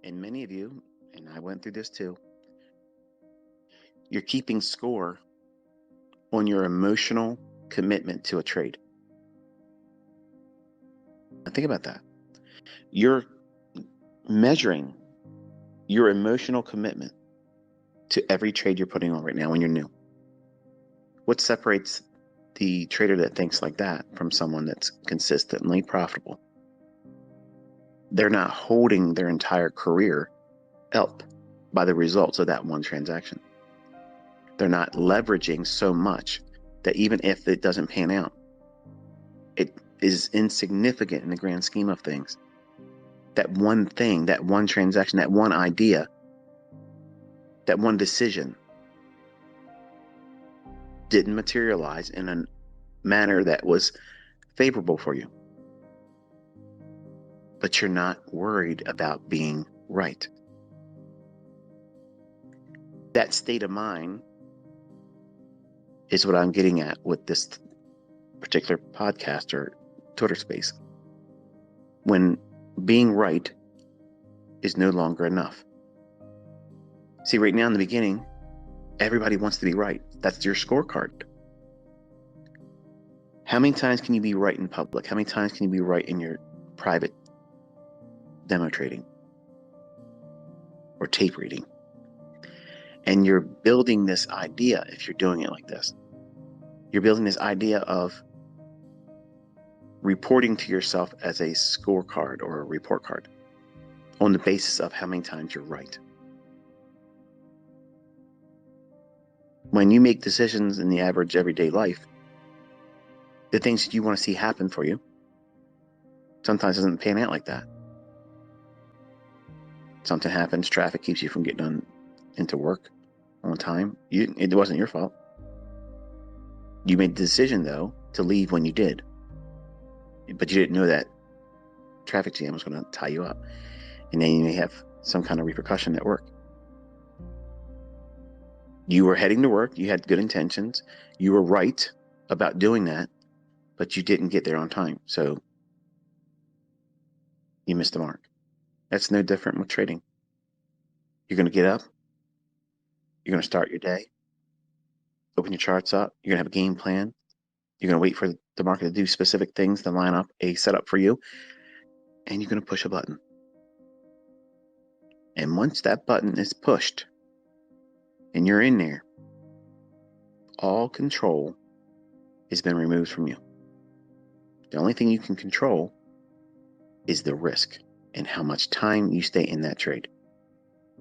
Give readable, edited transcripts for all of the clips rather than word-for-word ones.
And many of you, and I went through this too, you're keeping score on your emotional commitment to a trade. Now think about that. You're measuring your emotional commitment to every trade you're putting on right now when you're new. What separates the trader that thinks like that from someone that's consistently profitable? They're not holding their entire career up by the results of that one transaction. They're not leveraging so much that even if it doesn't pan out, it is insignificant in the grand scheme of things. That one thing, that one transaction, that one idea, that one decision didn't materialize in a manner that was favorable for you. But you're not worried about being right. That state of mind is what I'm getting at with this particular podcast or Twitter space. When being right is no longer enough. See, right now in the beginning, everybody wants to be right. That's your scorecard. How many times can you be right in public? How many times can you be right in your private demo trading or tape reading? And you're building this idea, if you're doing it like this, you're building this idea of reporting to yourself as a scorecard or a report card on the basis of how many times you're right. When you make decisions in the average everyday life, the things that you want to see happen for you sometimes doesn't pan out like that. Something happens, traffic keeps you from getting into work on time. It wasn't your fault. You made the decision, though, to leave when you did. But you didn't know that traffic jam was going to tie you up. And then you may have some kind of repercussion at work. You were heading to work. You had good intentions. You were right about doing that, but you didn't get there on time. So you missed the mark. That's no different with trading. You're going to get up. You're going to start your day. Open your charts up. You're going to have a game plan. You're going to wait for the market to do specific things to line up a setup for you. And you're going to push a button. And once that button is pushed and you're in there, all control has been removed from you. The only thing you can control is the risk and how much time you stay in that trade.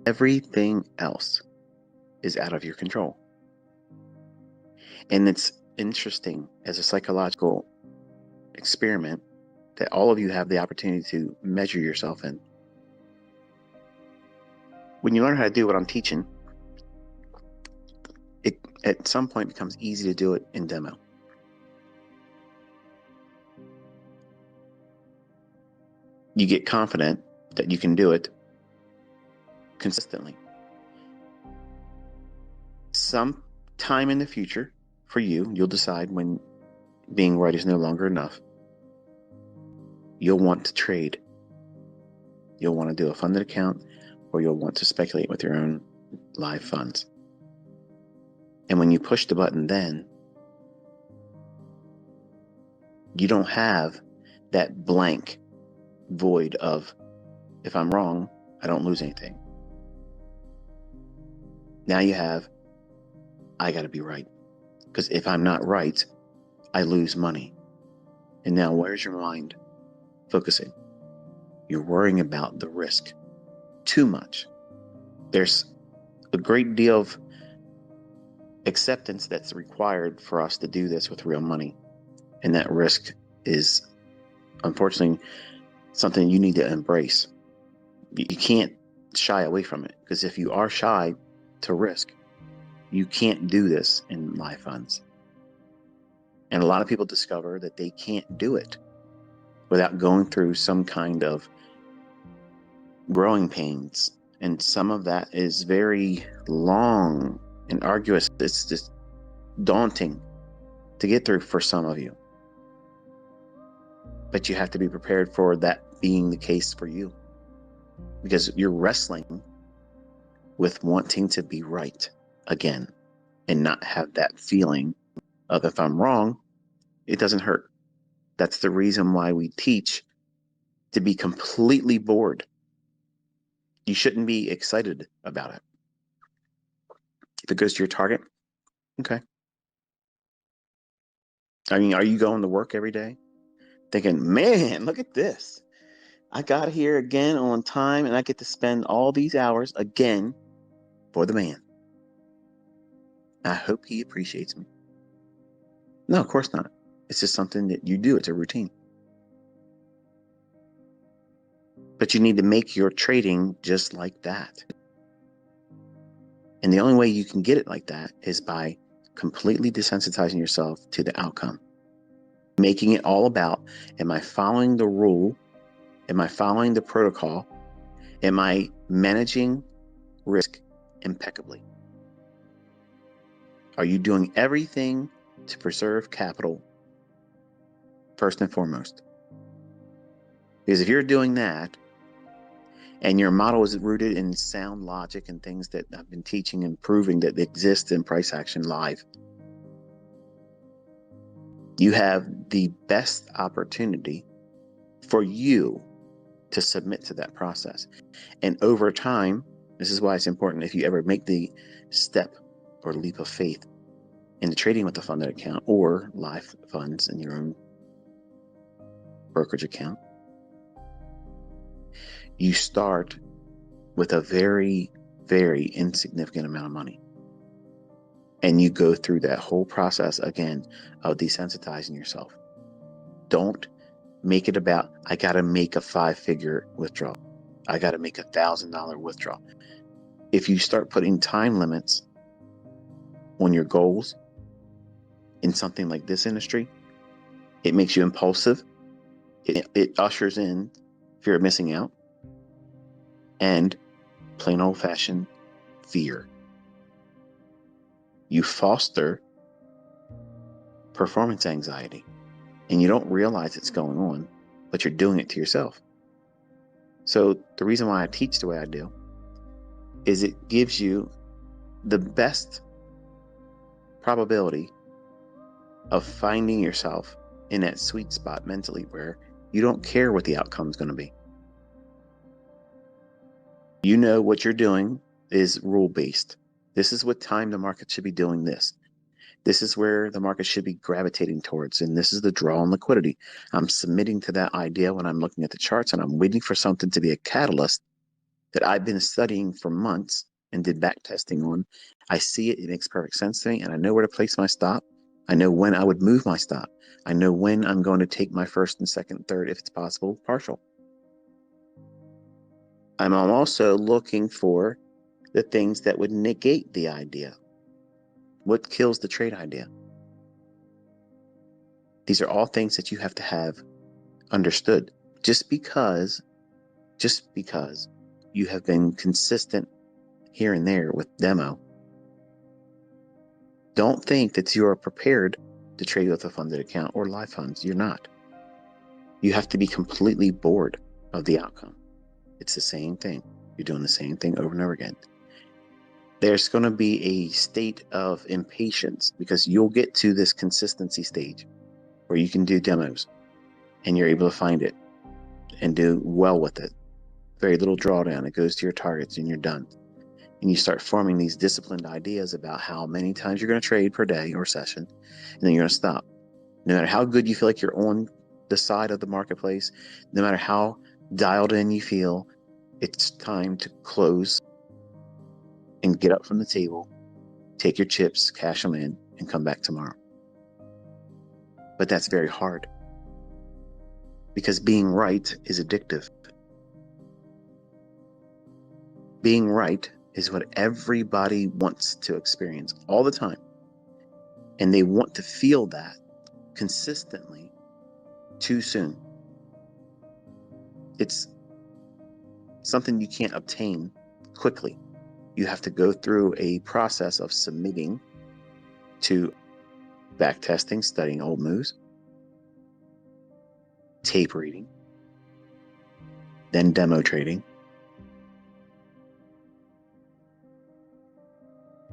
Everything else is out of your control. And it's interesting as a psychological experiment that all of you have the opportunity to measure yourself in. When you learn how to do what I'm teaching, it at some point becomes easy to do it in demo. You get confident that you can do it consistently. Some time in the future for you, you'll decide when being right is no longer enough. You'll want to trade. You'll want to do a funded account, or you'll want to speculate with your own live funds. And when you push the button then, you don't have that blank void of, if I'm wrong, I don't lose anything. Now you have, I got to be right. Because if I'm not right, I lose money. And now where's your mind focusing? You're worrying about the risk too much. There's a great deal of acceptance that's required for us to do this with real money. And that risk is, unfortunately, something you need to embrace. You can't shy away from it, because if you are shy to risk, you can't do this in live funds. And a lot of people discover that they can't do it without going through some kind of growing pains. And some of that is very long and arduous. It's just daunting to get through for some of you. But you have to be prepared for that being the case for you. because you're wrestling with wanting to be right again and not have that feeling of, if I'm wrong, it doesn't hurt. That's the reason why we teach to be completely bored. You shouldn't be excited about it. If it goes to your target, okay. I mean, are you going to work every day thinking, man, look at this. I got here again on time and I get to spend all these hours again for the man. I hope he appreciates me. No, of course not. It's just something that you do. It's a routine. But you need to make your trading just like that. And the only way you can get it like that is by completely desensitizing yourself to the outcome. Making it all about, am I following the rule? Am I following the protocol? Am I managing risk impeccably? Are you doing everything to preserve capital first and foremost? Because if you're doing that, and your model is rooted in sound logic and things that I've been teaching and proving that exist in Price Action Live, you have the best opportunity for you to submit to that process. And over time, this is why it's important, if you ever make the step or leap of faith into trading with a funded account or live funds in your own brokerage account, you start with a very, very insignificant amount of money. And you go through that whole process again of desensitizing yourself. Don't make it about, I got to make a 5-figure withdrawal. I got to make $1,000 withdrawal. If you start putting time limits on your goals in something like this industry, it makes you impulsive. It ushers in fear of missing out and plain old-fashioned fear. You foster performance anxiety, and you don't realize it's going on, but you're doing it to yourself. So the reason why I teach the way I do is it gives you the best probability of finding yourself in that sweet spot mentally where you don't care what the outcome is going to be. You know what you're doing is rule-based. This is what time the market should be doing this. This is where the market should be gravitating towards, and this is the draw on liquidity. I'm submitting to that idea when I'm looking at the charts, and I'm waiting for something to be a catalyst that I've been studying for months and did back testing on. I see it, it makes perfect sense to me, and I know where to place my stop. I know when I would move my stop. I know when I'm going to take my first and second and third, if it's possible, partial. I'm also looking for the things that would negate the idea. What kills the trade idea? These are all things that you have to have understood. Just because you have been consistent here and there with demo, don't think that you are prepared to trade with a funded account or live funds. You're not. You have to be completely bored of the outcome. It's the same thing. You're doing the same thing over and over again. There's going to be a state of impatience because you'll get to this consistency stage where you can do demos and you're able to find it and do well with it. Very little drawdown. It goes to your targets and you're done. And you start forming these disciplined ideas about how many times you're going to trade per day or session, and then you're going to stop. No matter how good you feel like you're on the side of the marketplace, no matter how dialed in you feel, it's time to close and get up from the table, take your chips, cash them in, and come back tomorrow. But that's very hard because being right is addictive. Being right is what everybody wants to experience all the time. And they want to feel that consistently too soon. It's something you can't obtain quickly. You have to go through a process of submitting to back testing, studying old moves, tape reading, then demo trading,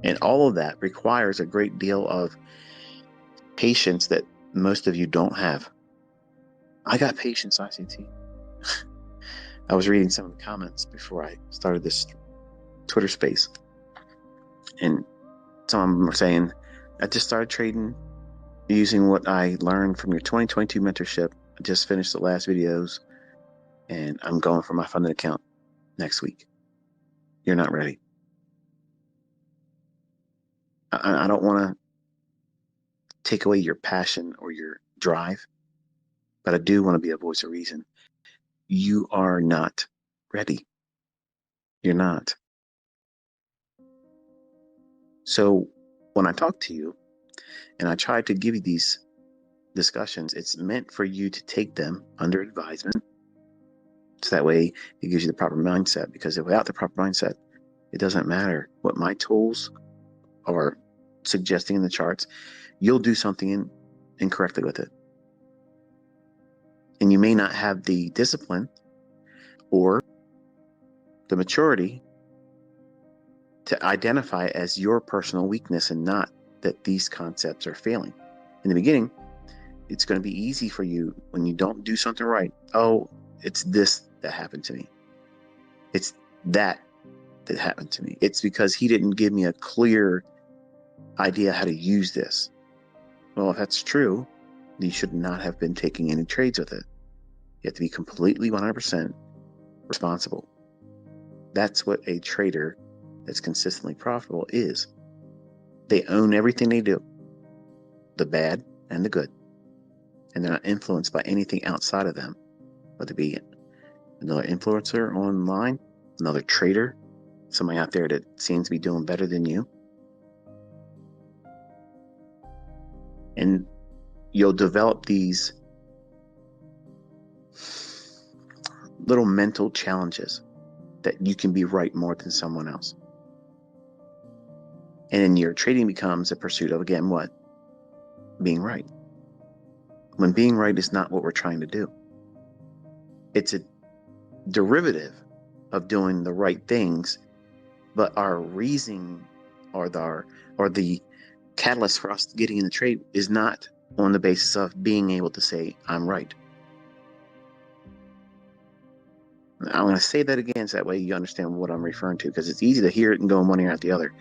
And all of that requires a great deal of patience that most of you don't have. I got patience, ICT. I was reading some of the comments before I started this Twitter space, and some of them were saying, I just started trading using what I learned from your 2022 mentorship. I just finished the last videos, and I'm going for my funded account next week. You're not ready. I don't want to take away your passion or your drive, but I do want to be a voice of reason. You are not ready. You're not. So when I talk to you and I try to give you these discussions, it's meant for you to take them under advisement. So that way it gives you the proper mindset, because without the proper mindset, it doesn't matter what my tools are suggesting in the charts. You'll do something incorrectly with it. And you may not have the discipline or the maturity to identify it as your personal weakness and not that these concepts are failing. In the beginning, it's going to be easy for you when you don't do something right. Oh, it's this that happened to me. It's that happened to me. It's because he didn't give me a clear idea how to use this. Well, if that's true, you should not have been taking any trades with it. You have to be completely 100% responsible. That's what a trader that's consistently profitable is. They own everything they do, the bad and the good. And they're not influenced by anything outside of them, whether it be another influencer online, another trader, somebody out there that seems to be doing better than you. And you'll develop these little mental challenges that you can be right more than someone else. And then your trading becomes a pursuit of, again, what? Being right. When being right is not what we're trying to do. It's a derivative of doing the right things, but our reasoning or the catalyst for us getting in the trade is not on the basis of being able to say, I'm right. I'm going to say that again so that way you understand what I'm referring to, because it's easy to hear it and go in one ear out the other.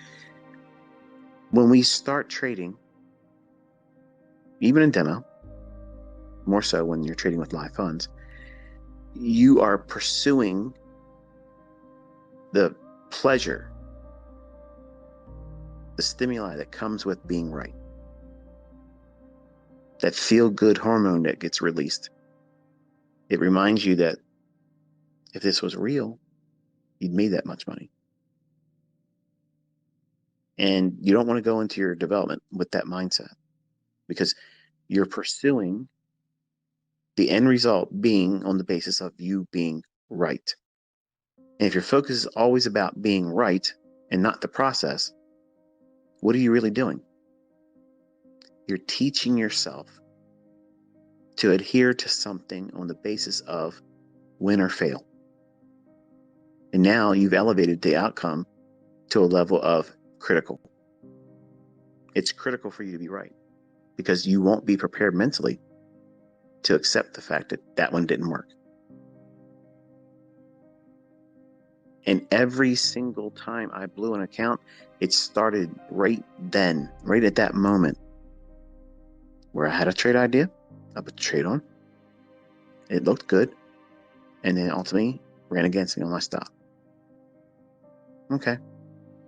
When we start trading, even in demo, more so when you're trading with live funds, you are pursuing the pleasure, the stimuli that comes with being right. That feel-good hormone that gets released. It reminds you that if this was real, you'd made that much money. And you don't want to go into your development with that mindset, because you're pursuing the end result being on the basis of you being right. And if your focus is always about being right and not the process, what are you really doing? You're teaching yourself to adhere to something on the basis of win or fail. And now you've elevated the outcome to a level of critical. It's critical for you to be right, because you won't be prepared mentally to accept the fact that that one didn't work. And every single time I blew an account, it started right then, right at that moment, where I had a trade idea, I put the trade on, it looked good, and then ultimately ran against me on my stop. Okay.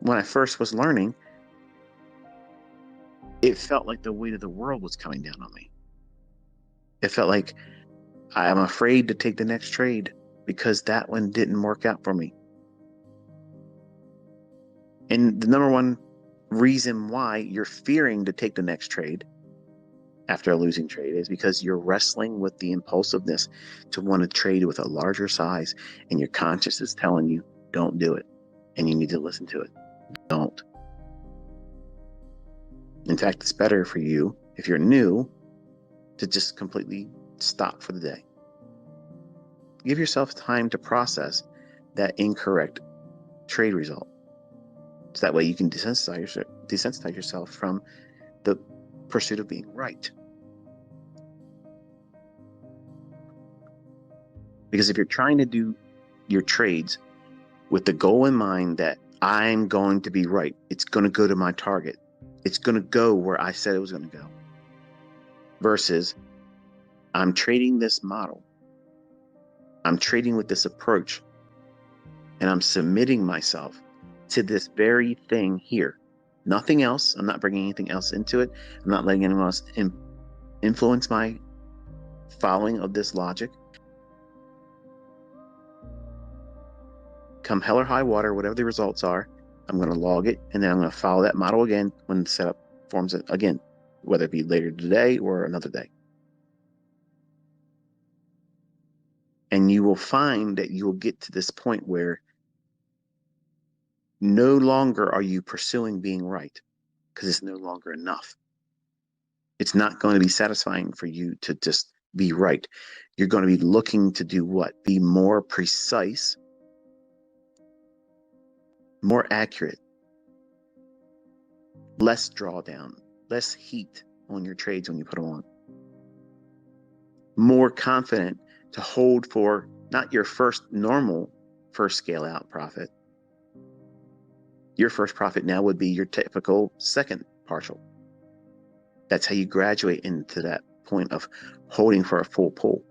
When I first was learning, it felt like the weight of the world was coming down on me. It felt like I'm afraid to take the next trade because that one didn't work out for me. And the number one reason why you're fearing to take the next trade after a losing trade is because you're wrestling with the impulsiveness to want to trade with a larger size, and your conscience is telling you, don't do it. And you need to listen to it. Don't. In fact, it's better for you, if you're new, to just completely stop for the day. Give yourself time to process that incorrect trade result. So that way you can desensitize yourself from the pursuit of being right. Because if you're trying to do your trades with the goal in mind that I'm going to be right, it's going to go to my target, it's going to go where I said it was going to go, versus I'm trading this model, I'm trading with this approach, and I'm submitting myself to this very thing here. Nothing else. I'm not bringing anything else into it. I'm not letting anyone else influence my following of this logic. Come hell or high water, whatever the results are, I'm going to log it, and then I'm going to follow that model again when the setup forms it again, whether it be later today or another day. And you will find that you will get to this point where no longer are you pursuing being right, because it's no longer enough. It's not going to be satisfying for you to just be right. You're going to be looking to do what? Be more precise, more accurate, less drawdown, less heat on your trades when you put them on. More confident to hold for not your normal first scale out profit. Your first profit now would be your typical second partial. That's how you graduate into that point of holding for a full pull.